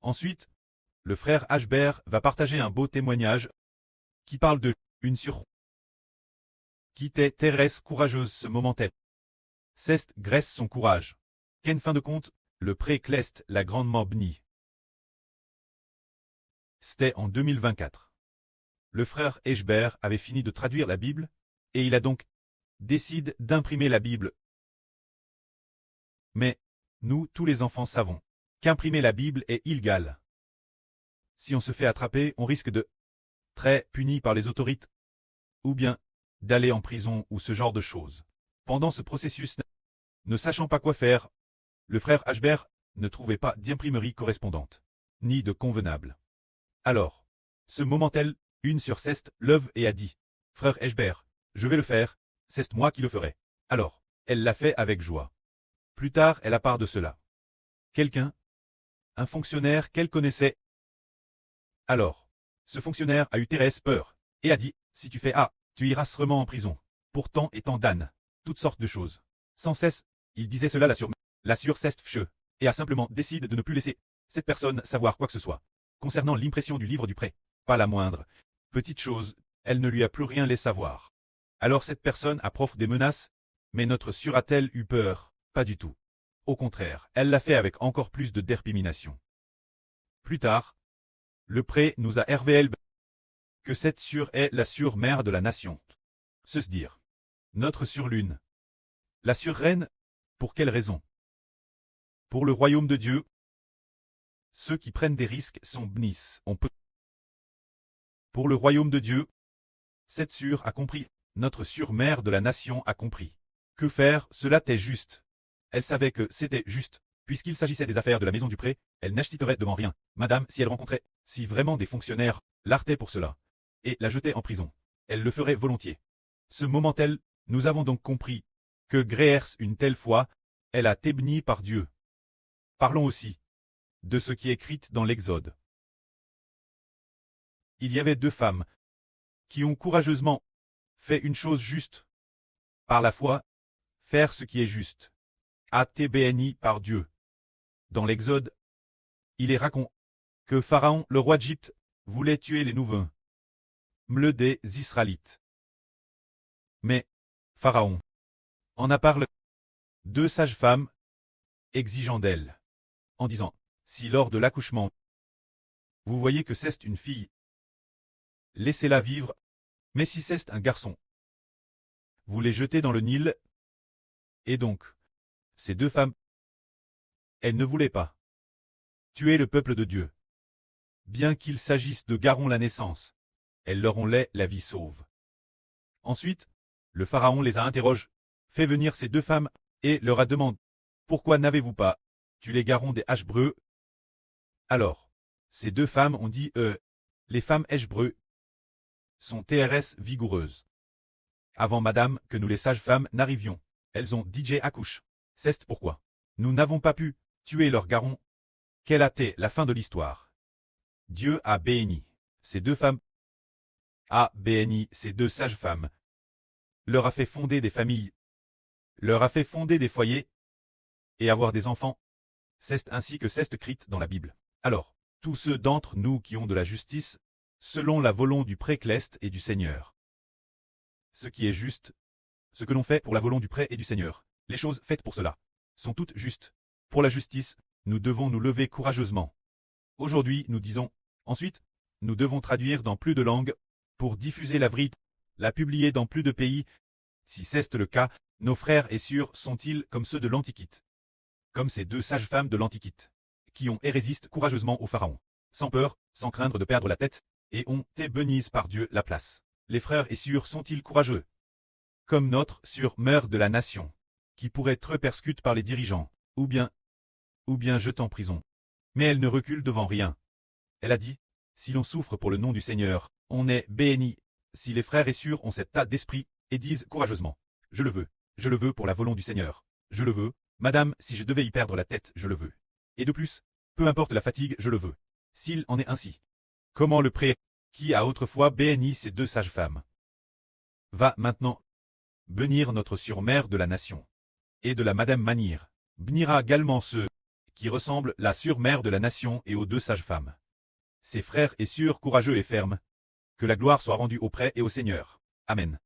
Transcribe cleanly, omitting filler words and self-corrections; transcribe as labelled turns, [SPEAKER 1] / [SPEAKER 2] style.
[SPEAKER 1] Ensuite, le frère Ashbert va partager un beau témoignage qui parle de une sur qui était Thérèse courageuse ce moment-elle. Cest graisse son courage. Qu'en fin de compte, le pré-Clest l'a grandement béni. C'était en 2024. Le frère Ashbert avait fini de traduire la Bible, et il a donc décidé d'imprimer la Bible. Mais, nous, tous les enfants savons qu'imprimer la Bible est illégal. Si on se fait attraper, on risque de très puni par les autorités, ou bien d'aller en prison ou ce genre de choses. Pendant ce processus, ne sachant pas quoi faire, le frère Ashbert ne trouvait pas d'imprimerie correspondante, ni de convenable. Alors, ce moment-elle, une sur Cest lève et a dit, « Frère Ashbert, je vais le faire, c'est moi qui le ferai. » Alors, elle l'a fait avec joie. Plus tard, elle a part de cela. Quelqu'un, un fonctionnaire qu'elle connaissait. Alors, ce fonctionnaire a eu Thérèse peur, et a dit, « Si tu fais A, tu iras sûrement en prison. » Pourtant étant d'âne, toutes sortes de choses. Sans cesse, il disait cela la sur Cest fcheux, et a simplement décidé de ne plus laisser cette personne savoir quoi que ce soit. Concernant l'impression du livre du prêt, pas la moindre petite chose, elle ne lui a plus rien laissé savoir. Alors cette personne a proféré des menaces, mais notre sœur a-t-elle eu peur? Pas du tout. Au contraire, elle l'a fait avec encore plus de détermination. Plus tard, le prêt nous a révélé que cette sœur est la sœur mère de la nation. Se dire. Notre sœur lune. La sœur reine, pour quelle raison? Pour le royaume de Dieu. Ceux qui prennent des risques sont bénis, on peut. Pour le royaume de Dieu, cette sœur a compris, notre sœur mère de la nation a compris. Que faire, cela était juste. Elle savait que c'était juste, puisqu'il s'agissait des affaires de la maison du pré, elle n'achèterait devant rien. Madame, si elle rencontrait, si vraiment des fonctionnaires l'arrêtaient pour cela, et la jetaient en prison, elle le ferait volontiers. Ce moment-elle, nous avons donc compris que grâce une telle foi, elle a été bénie par Dieu. Parlons aussi de ce qui est écrit dans l'Exode. Il y avait deux femmes qui ont courageusement fait une chose juste. Par la foi, faire ce qui est juste. A été béni par Dieu. Dans l'Exode, il est raconté que Pharaon, le roi d'Égypte, voulait tuer les nouveaux mle des Israélites. Mais, Pharaon en a parlé deux sages-femmes exigeant d'elle, en disant, si lors de l'accouchement, vous voyez que c'est une fille, laissez-la vivre, mais si c'est un garçon, vous les jetez dans le Nil. Et donc, ces deux femmes, elles ne voulaient pas tuer le peuple de Dieu. Bien qu'il s'agisse de garons la naissance, elles leur ont la vie sauve. Ensuite, le Pharaon les a interrogés, fait venir ces deux femmes, et leur a demandé, pourquoi n'avez-vous pas tué les garons des Hébreux? Alors, ces deux femmes ont dit, les femmes Hébreux sont TRS vigoureuses. Avant madame que nous les sages-femmes n'arrivions, elles ont DJ accouche. C'est pourquoi nous n'avons pas pu tuer leurs garons. Quelle a été la fin de l'histoire? Dieu a béni ces deux femmes, a béni ces deux sages-femmes, leur a fait fonder des familles, leur a fait fonder des foyers, et avoir des enfants. C'est ainsi que c'est écrit dans la Bible. Alors, tous ceux d'entre nous qui ont de la justice, selon la volonté du pré-Clest et du Seigneur. Ce qui est juste, ce que l'on fait pour la volonté du pré et du Seigneur, les choses faites pour cela, sont toutes justes. Pour la justice, nous devons nous lever courageusement. Aujourd'hui, nous disons, ensuite, nous devons traduire dans plus de langues, pour diffuser la vérité, la publier dans plus de pays. Si c'est le cas, nos frères et sœurs sont-ils comme ceux de l'Antiquité? Comme ces deux sages-femmes de l'Antiquité, qui ont et résistent courageusement au Pharaon, sans peur, sans craindre de perdre la tête, et ont été bénies par Dieu la place. Les frères et sœurs sont-ils courageux? Comme notre sœur mère de la nation, qui pourrait être persécutée par les dirigeants, ou bien jetée en prison. Mais elle ne recule devant rien. Elle a dit, si l'on souffre pour le nom du Seigneur, on est béni. Si les frères et sœurs ont cet tas d'esprit, et disent courageusement, je le veux pour la volonté du Seigneur, je le veux, madame, si je devais y perdre la tête, je le veux. Et de plus, peu importe la fatigue, je le veux. S'il en est ainsi. Comment le pré, qui a autrefois béni ces deux sages-femmes, va maintenant bénir notre sœur mère de la nation, et de la madame manière, bénira également ceux qui ressemble la sûre mère de la nation et aux deux sages-femmes. Ses frères et sœurs courageux et fermes. Que la gloire soit rendue au prêtre et au Seigneur. Amen.